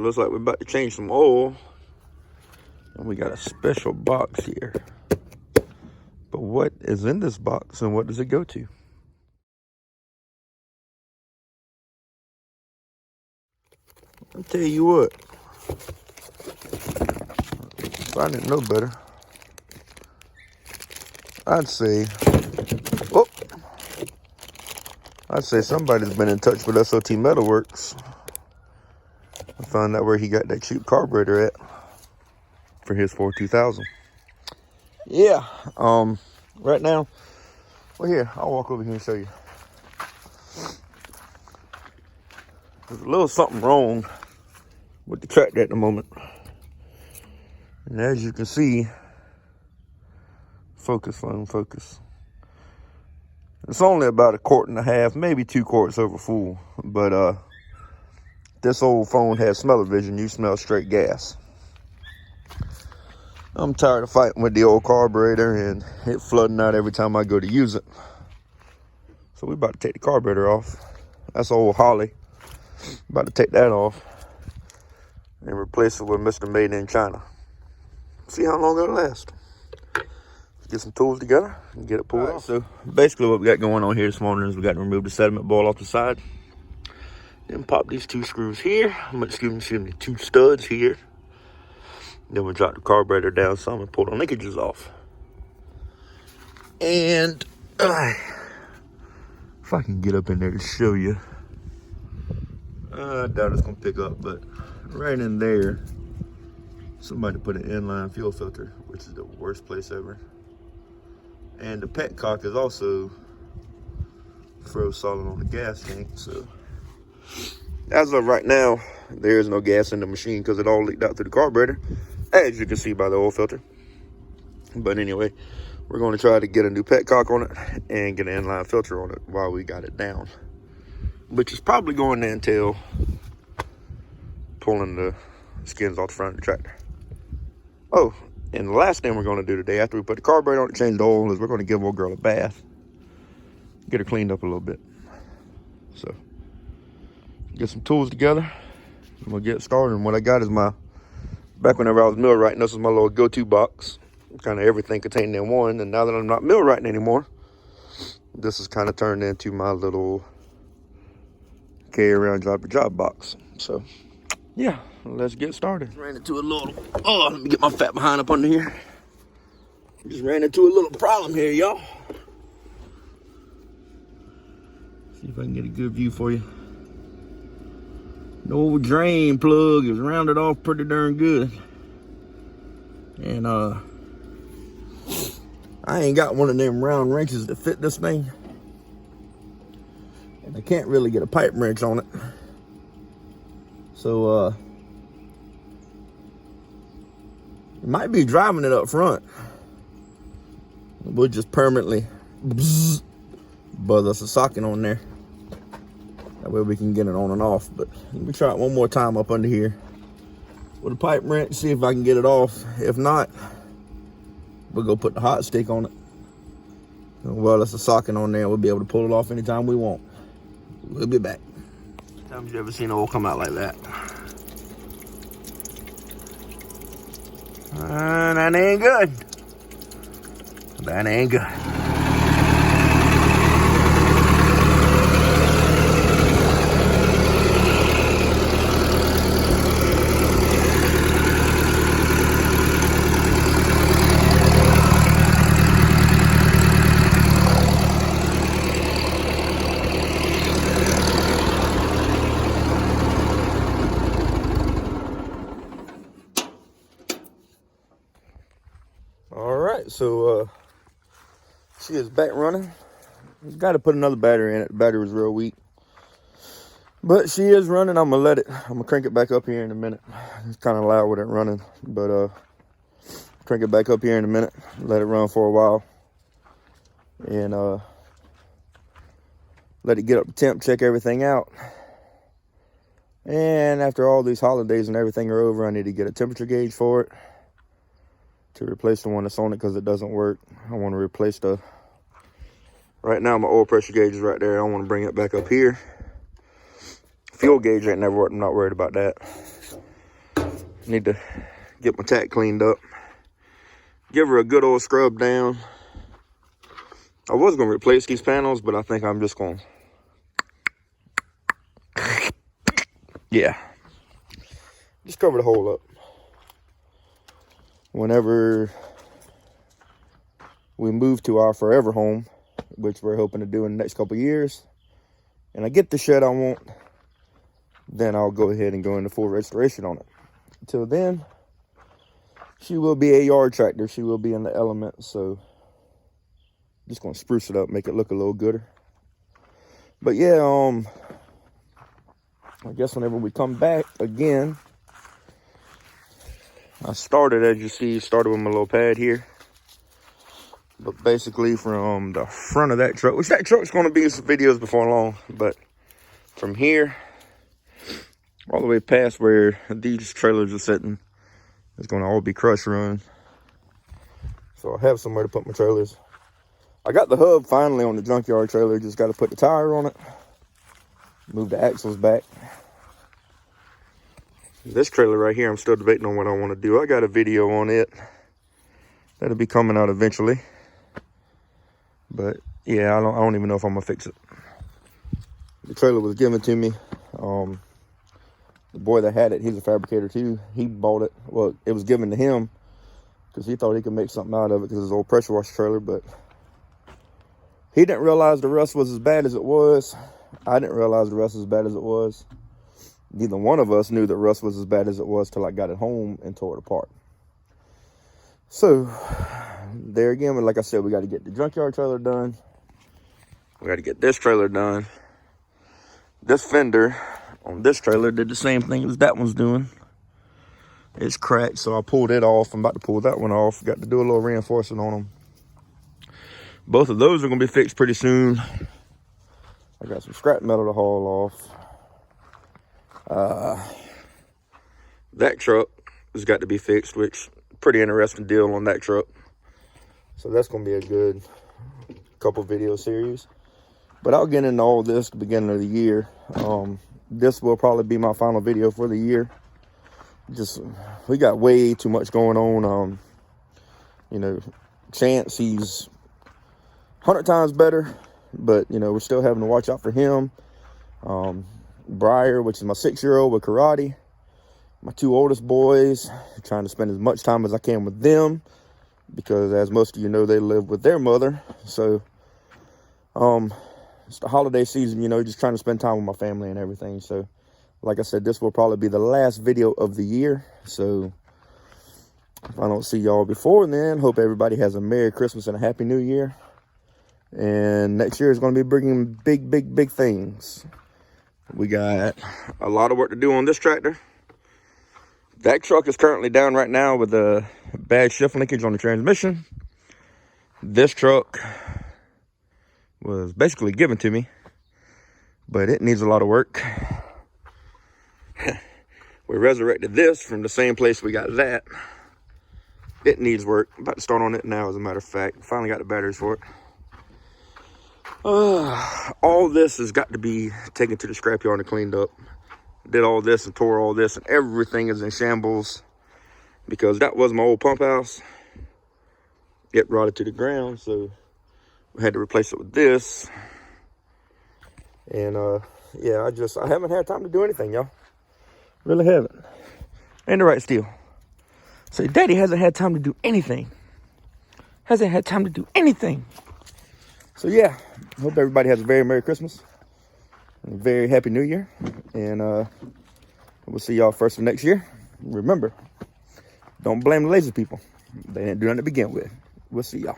Looks like we're about to change some oil. And we got a special box here. But what is in this box and what does it go to? I'll tell you what. If I didn't know better, I'd say somebody's been in touch with SOT Metalworks. I found out where he got that cheap carburetor at for his 42,000. Yeah, right now, well here, I'll walk over here and show you. There's a little something wrong with the tractor at the moment. And as you can see, focus, phone, focus. It's only about 1.5 quarts, maybe 2 quarts over full. But this old phone has smell-o-vision. You smell straight gas. I'm tired of fighting with the old carburetor and it flooding out every time I go to use it. So we're about to take the carburetor off. That's old Holly. About to take that off and replace it with Mr. Made in China. See how long it'll last. Get some tools together and get it pulled off. So basically what we got going on here this morning is we got to remove the sediment ball off the side. Then pop these 2 screws here. Excuse me, 2 studs here. Then we drop the carburetor down some and pull the linkages off. And if I can get up in there to show you. I doubt it's gonna pick up, but right in there, somebody put an inline fuel filter, which is the worst place ever. And the petcock is also froze solid on the gas tank. So as of right now, there is no gas in the machine because it all leaked out through the carburetor, as you can see by the oil filter. But anyway, we're going to try to get a new petcock on it and get an inline filter on it while we got it down, which is probably going to entail pulling the skins off the front of the tractor. Oh, and the last thing we're going to do today, after we put the carburetor on it, change the oil, is we're going to give old girl a bath. Get her cleaned up a little bit. So, get some tools together. I'm going to get started. And what I got is back whenever I was millwrighting, this was my little go-to box. Kind of everything contained in one. And now that I'm not millwrighting anymore, this has kind of turned into my little carry around job to job box. So, yeah, let's get started. Ran into a little, let me get my fat behind up under here. Just ran into a little problem here, y'all. See if I can get a good view for you. The old drain plug is rounded off pretty darn good. And I ain't got one of them round wrenches that fit this thing. And I can't really get a pipe wrench on it. So, it might be driving it up front. We'll just permanently buzz us a socket on there. That way we can get it on and off. But let me try it one more time up under here with a pipe wrench, see if I can get it off. If not, we'll go put the hot stick on it. Well, that's a socket on there. We'll be able to pull it off anytime we want. We'll be back. Times you ever seen oil come out like that? That ain't good. That ain't good. So she is back running. Got to put another battery in it. The battery was real weak, but she is running. I'm gonna crank it back up here in a minute. It's kind of loud with it running, but crank it back up here in a minute, let it run for a while, and let it get up to temp, check everything out. And after all these holidays and everything are over, I need to get a temperature gauge for it to replace the one that's on it because it doesn't work. I want to replace right now my oil pressure gauge is right there. I want to bring it back up here. Fuel gauge ain't never worked. I'm not worried about that. Need to get my tack cleaned up. Give her a good old scrub down. I was going to replace these panels, but I think I'm just going to... Yeah. Just cover the hole up. Whenever we move to our forever home, which we're hoping to do in the next couple of years, and I get the shed I want, then I'll go ahead and go into full restoration on it. Until then, she will be a yard tractor. She will be in the element, so just gonna spruce it up, make it look a little gooder. But yeah, I guess whenever we come back again, I started, as you see, started with my little pad here. But basically from the front of that truck, which that truck's gonna be in some videos before long, but from here all the way past where these trailers are sitting, it's gonna all be crush run. So I have somewhere to put my trailers. I got the hub finally on the junkyard trailer, just gotta put the tire on it, move the axles back. This trailer right here, I'm still debating on what I want to do. I got a video on it that'll be coming out eventually. But yeah, I don't even know if I'm gonna fix it. The trailer was given to me. The boy that had it, he's a fabricator too. He bought it. Well, it was given to him because he thought he could make something out of it because it's an old pressure washer trailer. But he didn't realize the rust was as bad as it was. I didn't realize the rust was as bad as it was. Neither one of us knew that rust was as bad as it was till I got it home and tore it apart. So there again, but like I said, we got to get the junkyard trailer done. We got to get this trailer done. This fender on this trailer did the same thing as that one's doing. It's cracked, so I pulled it off. I'm about to pull that one off. Got to do a little reinforcement on them. Both of those are going to be fixed pretty soon. I got some scrap metal to haul off. That truck has got to be fixed, which pretty interesting deal on that truck. So that's going to be a good couple video series. But I'll get into all this at the beginning of the year. This will probably be my final video for the year. Just, we got way too much going on. You know, Chance, he's 100 times better, but, you know, we're still having to watch out for him. Briar, which is my 6-year-old with karate. My 2 oldest boys, trying to spend as much time as I can with them because, as most of you know, they live with their mother. So, it's the holiday season, you know, just trying to spend time with my family and everything. So, like I said, this will probably be the last video of the year. So, if I don't see y'all before then, hope everybody has a Merry Christmas and a Happy New Year. And next year is going to be bringing big things. We got a lot of work to do on this tractor. That truck is currently down right now with a bad shift linkage on the transmission. This truck was basically given to me, but it needs a lot of work. We resurrected this from the same place we got that. It needs work. I'm about to start on it now, as a matter of fact. Finally got the batteries for it. All this has got to be taken to the scrapyard and cleaned up. Did all this and tore all this, and everything is in shambles because that was my old pump house. It rotted to the ground, so we had to replace it with this. And yeah, I haven't had time to do anything, y'all. Really haven't. Ain't the right steel. So Daddy hasn't had time to do anything. Hasn't had time to do anything. So yeah, I hope everybody has a very Merry Christmas and a very Happy New Year. And we'll see y'all first of next year. Remember, don't blame the lazy people. They didn't do nothing to begin with. We'll see y'all.